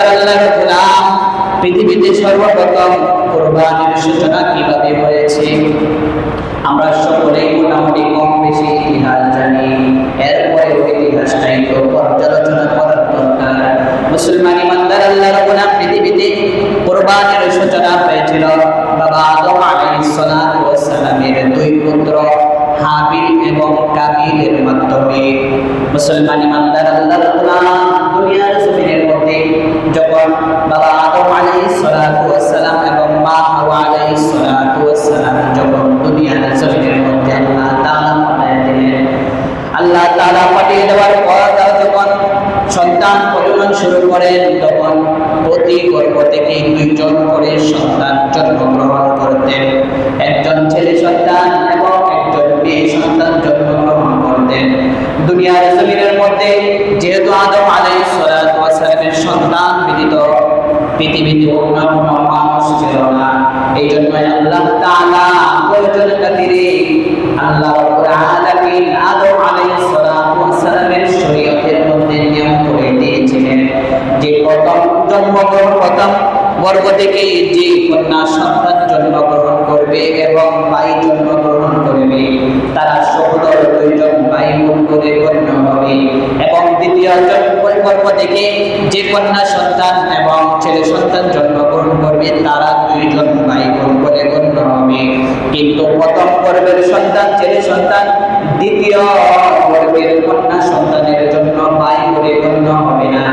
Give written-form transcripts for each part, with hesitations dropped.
আল্লাহর গোলাম পৃথিবীতে সর্বপ্রথম কুরবানির সূচনা কিভাবে হয়েছে আমরা সকলেই মোটামুটি কম বেশি ইতিহাস জানি। এরপরে ইতিহাসটাই তো পর্যালোচনা করার দরকার। মুসলমান ইমানদার আল্লাহর গোলাম পৃথিবীতে কুরবানির সূচনা হয়েছিল বাবা আদম আলাইহিস সালাতু ওয়াস সালামের দুই পুত্র হাবিল এবং কাবিলের মাধ্যমে। মুসলমান ইমানদার আল্লাহর গোলাম দুনিয়ার জমিনের মধ্যে যখন বাবা আদম আলাইহিস সালাতু ওয়াস সালাম এবং মা হাওয়া আলাইহিস সালাতু ওয়াস সালাম যখন দুনিয়ার জমিনের মধ্যে আল্লাহ তাআলা পাঠিয়ে দিলেন, আল্লাহ তাআলা পাঠিয়ে দেওয়ার পর তারা যখন সন্তান প্রজনন শুরু করেন তখন প্রতি গর্ভ থেকে দুইজন করে সন্তান জন্মগ্রহণ করতেন। একজন ছেলে সন্তান এবং একজন মেয়ে সন্তান জন্মগ্রহণ করতেন। দুনিয়ার জমিনের মধ্যে যেহেতু আদম আলাইহিস সালাতু ওয়াস সালামের সন্তান ব্যতীত পৃথিবীতে অন্য কোনো মানুষ ছিল না। এই জন্য আল্লাহ তাআলা প্রয়োজন খাতিরে আল্লাহ রাব্বুল আলামিন আদম আলাইহিস সালাতু ওয়াস সালামের শরীয়তের মধ্যে নিয়ম করে দিয়েছিলেন যে প্রথম গর্ভ থেকে যে কন্যা সন্তান জন্মগ্রহণ করবে এবং ভাই জন্মগ্রহণ করবে তারা সহোদর দুইজন ভাই বোন করে গণ্য হবে, এবং দ্বিতীয় গর্ভ থেকে যে কন্যা সন্তান এবং ছেলে সন্তান জন্মগ্রহণ করবে তারা দুইজন ভাই বোন করে গণ্য হবে। কিন্তু প্রথম গর্ভের সন্তান ছেলে সন্তান দ্বিতীয় গর্ভের কন্যা সন্তানের জন্য ভাই বলে গণ্য হবে না,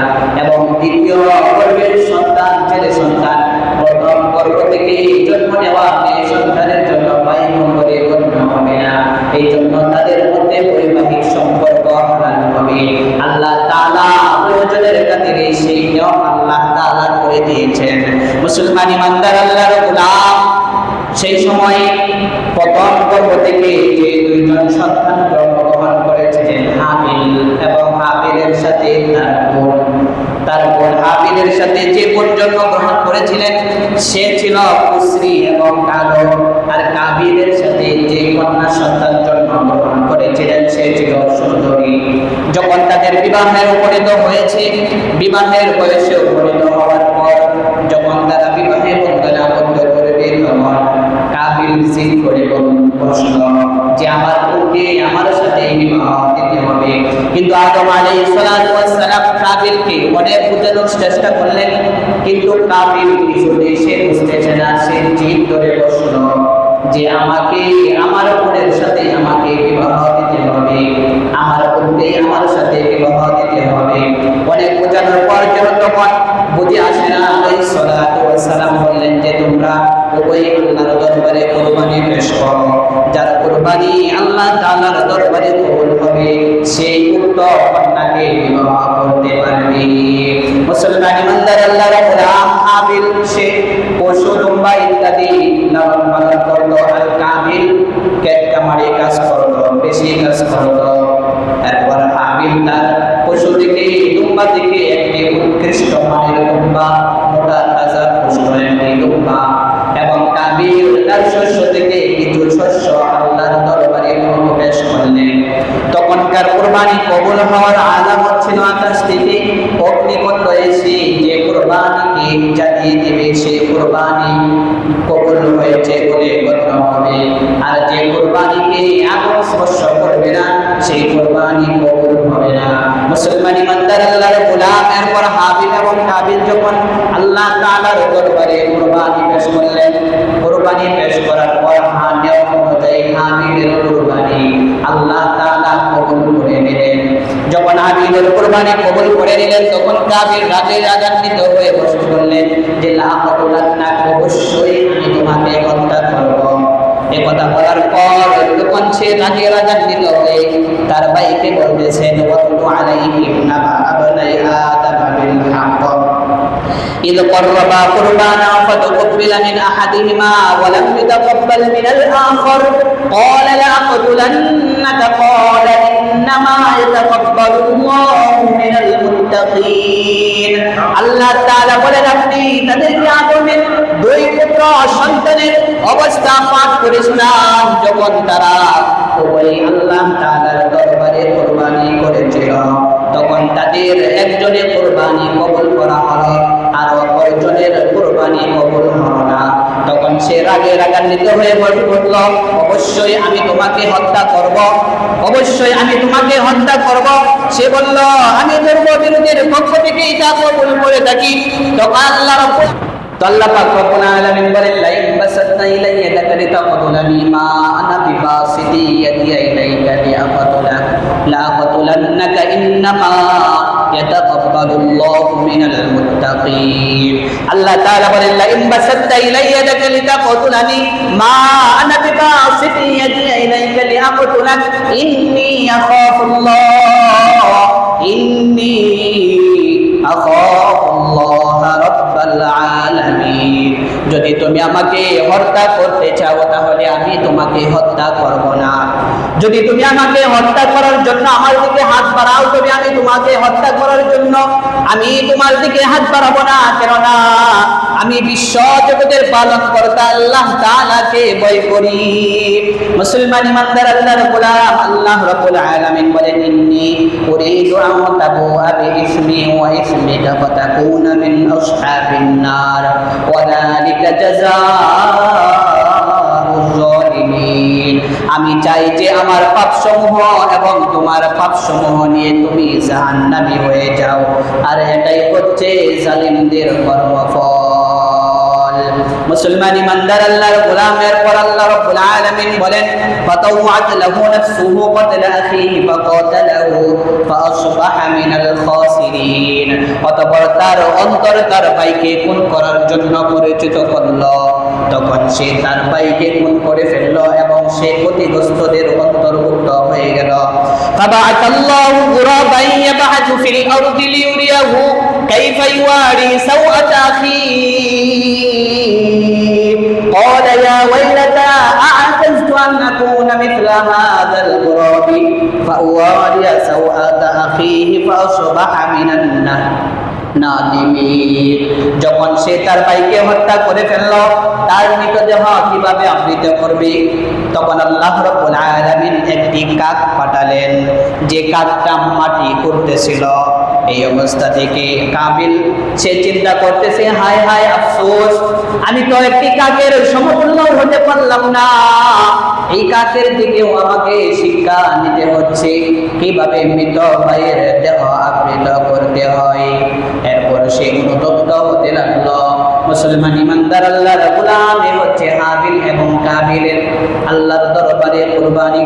এবং দ্বিতীয় গর্ভের সন্তান ছেলে সন্তান প্রথম গর্ভ থেকে জন্ম নেওয়া মেয়ে সন্তানের জন্য ভাই বলে গণ্য হবে না। এই জন্য তাদের মধ্যে বৈবাহিক সম্পর্ক হারাম হবে। আল্লাহ তাআলা প্রয়োজনের খাতিরে সেই নিয়ম আল্লাহ তাআলা করে দিয়েছেন। মুসলমান ইমানদার আল্লাহর গোলাম সেই সময় প্রথম গর্ভ থেকে যে দুইজন সন্তান জন্মগ্রহণ করেছিলেন হাবিল এবং হাবিলের সাথে তার বোন হাবিলের সাথে যে বোন জন্মগ্রহণ করেছিলেন সে ছিল কুসরি এবং কালো, আর কাবিলের সাথে যে কন্যা সন্তান জন্মগ্রহণ করেছিলেন সে ছিল সুন্দরী। যখন তাদের বিবাহের উপনীত হয়েছে, বিবাহের বয়সে উপনীত হওয়ার পর যখন তারা বিবাহে বন্ধনে আবদ্ধ করবে তখন কাবিল জিদ করে বসল যে আমার বোনকে আমার সাথে বিবাহ দিতে হবে। কিন্তু আদম আলাইহিস সালাতু ওয়াস সালাম কাবিলকে অনেক বোঝানোর চেষ্টা করলেন, কিন্তু কাবিল কিছুতেই সে বুঝতেছে না। সে জিদ করে বসল যে আমাকে আমার বোনের সাথে আমাকে বিবাহ দিতে হবে, আমার বোনকে আমার সাথে বিবাহ দিতে হবে। অনেক বোঝানোর পর যেন তখন বুঝে আসে না, আলাইহিস সালাতু ওয়াস সালাম বললেন যে তোমরা উভয়ে আল্লাহর দরবারে কুরবানি পেশ করো, যার কুরবানি আল্লাহ তাআলার দরবারে কবুল হবে সেই উক্ত কন্যাকে বিবাহ করতে পারবে। মুসলমান ইমানদার আল্লাহর গোলাম হাবিল সে পশু লম্বা ইত্যাদি লালন পালন করত, আর কাবিল কেটকামারি কাজ করত, বেশি কাজ করত। এরপর হাবিল তার পশু থেকে লম্বা থেকে একটি উৎকৃষ্ট মানের লম্বা মোটা তাজা পশুর লম্বা, এবং কাবিল তার শস্য থেকে কিছু শস্য আল্লাহর দরবারে পেশ করলেন। তখনকার কুরবানি কবুল হওয়ার আলামত ছিল আকাশ থেকে অগ্নিকুণ্ড এসে যে কুরবানিকে জানিয়ে দেবে সেই কুরবানি কবুল হয়েছে বলে গণ্য হবে, আর যে কুরবানিকে আগুন স্পর্শ করবে না সেই কুরবানি কবুল হবে না। মুসলমান ইমানদার আল্লাহর গোলাম এরপর হাবিল এবং কাবিল যখন আল্লাহ তাআলার দরবারে কুরবানি পেশ করলেন, কুরবানি পেশ করার পর নিয়ম অনুযায়ী হাবিলের কুরবানি আল্লাহ তাআলা কবুল করে নিলেন। যখন হাবিলের কুরবানি কবুল করে নিলেন তখন কাবিল রাগান্বিত হয়ে বসে বললেন যে লা আকুলান্না, অবশ্যই আমি তোমাকে হত্যা করব। এই কথা বলার পর তখন সে রাগান্বিত হয়ে তার ভাইকে বলতেছেন ওয়াতলু আলাইহিম নাবা আবনাই আদম বিল হক إذ قربا قربانا فتقبل من أحدهما ولم يتقبل من الآخر قال لأقتلنك قال إنما يتقبل الله من المتقين। আল্লাহ তাআলা বলেন আপনি তাদেরকে আদমের দুই পুত্র সন্তানের অবস্থা পাঠ করে শোনান যখন তারা উভয় আল্লাহ তাআলার দরবারে কুরবানি করেছিল, তখন তাদের একজনের কুরবানি কবুল করা হলো সে রাগে রাগান্বিত হয়ে বলে উঠল, অবশ্যই আমি তোমাকে হত্যা করব, অবশ্যই আমি তোমাকে হত্যা করব। সে বলল, আমি ধর্মবিরোধীর পক্ষ থেকে এটা কবুল করে থাকি। তখন আল্লাহ পাক রব্বুল আলামিন বলেন, লাইন বাসাতনা ইলাইয়া ইয়াদাকা লিতাকতুলানি মা আনা বিবাসিতি ইয়াদি ইলাইকা লিআকতুলাক লা আকতুলান্নাকা ইন্নামা ইয়াতাকাব্বালুল্লাহু মিনাল মুত্তাকিন। আল্লাহ তাআলা বলেন, লাইন বাসাতনা ইলাইয়া ইয়াদাকা লিতাকতুলানি মা আনা বিবাসিতি ইয়াদি ইলাইকা লিআকতুলাক ইন্নী আখাফুল্লাহ ইন্নী আখাফুল্লাহ রাব্বাল আলামিন। যদি তুমি আমাকে হত্যা করতে চাও তাহলে আমি তোমাকে হত্যা করব না। যদি তুমি আমাকে হত্যা করার জন্য আমার দিকে হাত বাড়াও তবে আমি তোমাকে হত্যা করার জন্য আমি তোমার দিকে হাত বাড়াবো না। কেননা আমি বিশ্ব জগতের পালনকর্তা আল্লাহ তাআলাকে ভয় করি। মুসলমান ইমানদার আল্লাহর গোলাম, আল্লাহ রাব্বুল আলামিন বলেন, ইন্নী উরিদু আন তাবুআ বিইসমি ওয়া ইসমিকা ফাতাকুনা মিন আসহাবিন নার ওয়া যালিকা জাযাউয যালিমিন। আমি চাই যে আমার পাপসমূহ এবং তোমার পাপসমূহ নিয়ে তুমি জাহান্নামী হয়ে যাও, আর এটাই হচ্ছে জালিমদের কর্মফল। মুসলমান ইমানদার আল্লাহর গোলামের পর আল্লাহ রাব্বুল আলামিন বলেন, ফাতাওয়াত লাহু নাফসুহু ক্বাতলা আখিহি ফাকাতালাহু ফাআসবাহা মিনাল খাসিরিন। অতঃপর তার অন্তর তার ভাইকে খুন করার জন্য পরিচিত করল, তখন সে তার ভাইকে খুন করে ফেলল এবং সে ক্ষতিগ্রস্তদের অন্তর্ভুক্ত হয়ে গেল। ফাবাআতাল্লাহু গুরাবান ইয়াবআথু ফিল আরদি লিউরিয়াহু কাইফা ইওয়ারি সাওআতা আখিহি قال يا ويلتى أعجزت أن أكون مثل هذا الغراب فأواري سوءة أخيه فأصبح من النادمين। যখন সে তার ভাইকে হত্যা করে ফেলল, তার মৃতদেহ কিভাবে আবৃত করবে, তখন আল্লাহ রাব্বুল আলামিন একটি কাক পাঠালেন, যে কাকটা মাটি করতেছিল। এই অবস্থা থেকে কাবিল সে চিন্তা করতেছে, হায় হায় আফসোস, আমি তো একটি কাকের সমতুল্য হতে পারলাম না। এই কাকের দিকেও আমাকে শিক্ষা নিতে হচ্ছে কিভাবে মৃত ভাইয়ের দেহ আবৃত করতে হয়। এরপর সে অনুতপ্ত হতে লাগলো। মুসলমান ইমানদার আল্লাহর গোলাম হচ্ছে হাবিল এবং কাবিলের আল্লাহর দরবারে কুরবানি